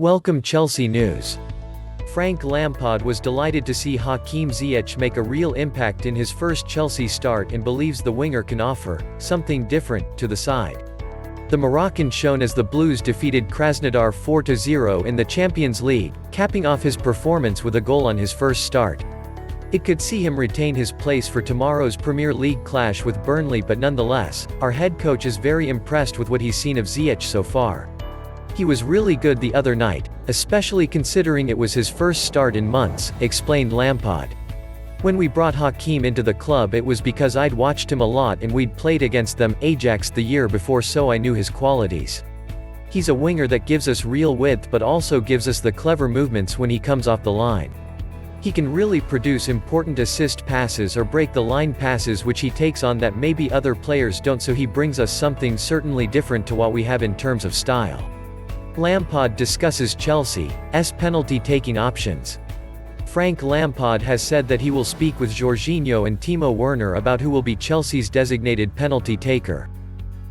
Welcome Chelsea News. Frank Lampard was delighted to see Hakim Ziyech make a real impact in his first Chelsea start and believes the winger can offer something different to the side. The Moroccan shone as the Blues defeated Krasnodar 4-0 in the Champions League, capping off his performance with a goal on his first start. It could see him retain his place for tomorrow's Premier League clash with Burnley, but nonetheless, our head coach is very impressed with what he's seen of Ziyech so far. He was really good the other night, especially considering it was his first start in months, explained Lampard. When we brought Hakim into the club, it was because I'd watched him a lot and we'd played against them, Ajax, the year before, so I knew his qualities. He's a winger that gives us real width but also gives us the clever movements when he comes off the line. He can really produce important assist passes or break the line passes which he takes on that maybe other players don't, so he brings us something certainly different to what we have in terms of style. Lampard discusses Chelsea's penalty-taking options. Frank Lampard has said that he will speak with Jorginho and Timo Werner about who will be Chelsea's designated penalty taker.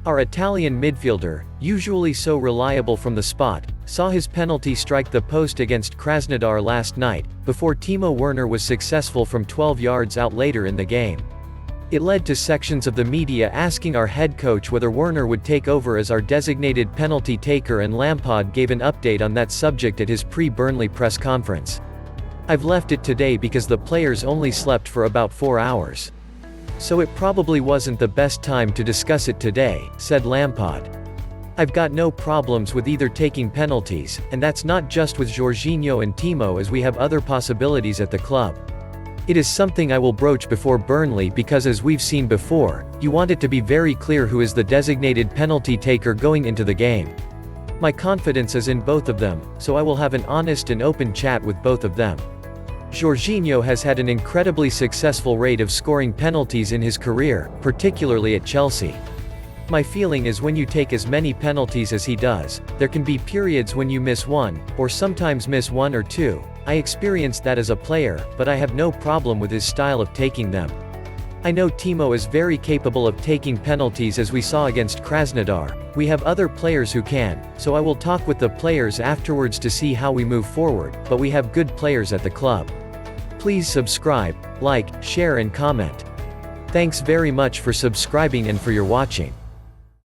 Our Italian midfielder, usually so reliable from the spot, saw his penalty strike the post against Krasnodar last night, before Timo Werner was successful from 12 yards out later in the game. It led to sections of the media asking our head coach whether Werner would take over as our designated penalty taker, and Lampard gave an update on that subject at his pre-Burnley press conference. "I've left it today because the players only slept for about 4 hours. So it probably wasn't the best time to discuss it today," said Lampard. "I've got no problems with either taking penalties, and that's not just with Jorginho and Timo, as we have other possibilities at the club. It is something I will broach before Burnley because, as we've seen before, you want it to be very clear who is the designated penalty taker going into the game. My confidence is in both of them, so I will have an honest and open chat with both of them. Jorginho has had an incredibly successful rate of scoring penalties in his career, particularly at Chelsea. My feeling is when you take as many penalties as he does, there can be periods when you miss one, or sometimes miss one or two. I experienced that as a player, but I have no problem with his style of taking them. I know Timo is very capable of taking penalties, as we saw against Krasnodar. We have other players who can, so I will talk with the players afterwards to see how we move forward, but we have good players at the club. Please subscribe, like, share and comment. Thanks very much for subscribing and for your watching.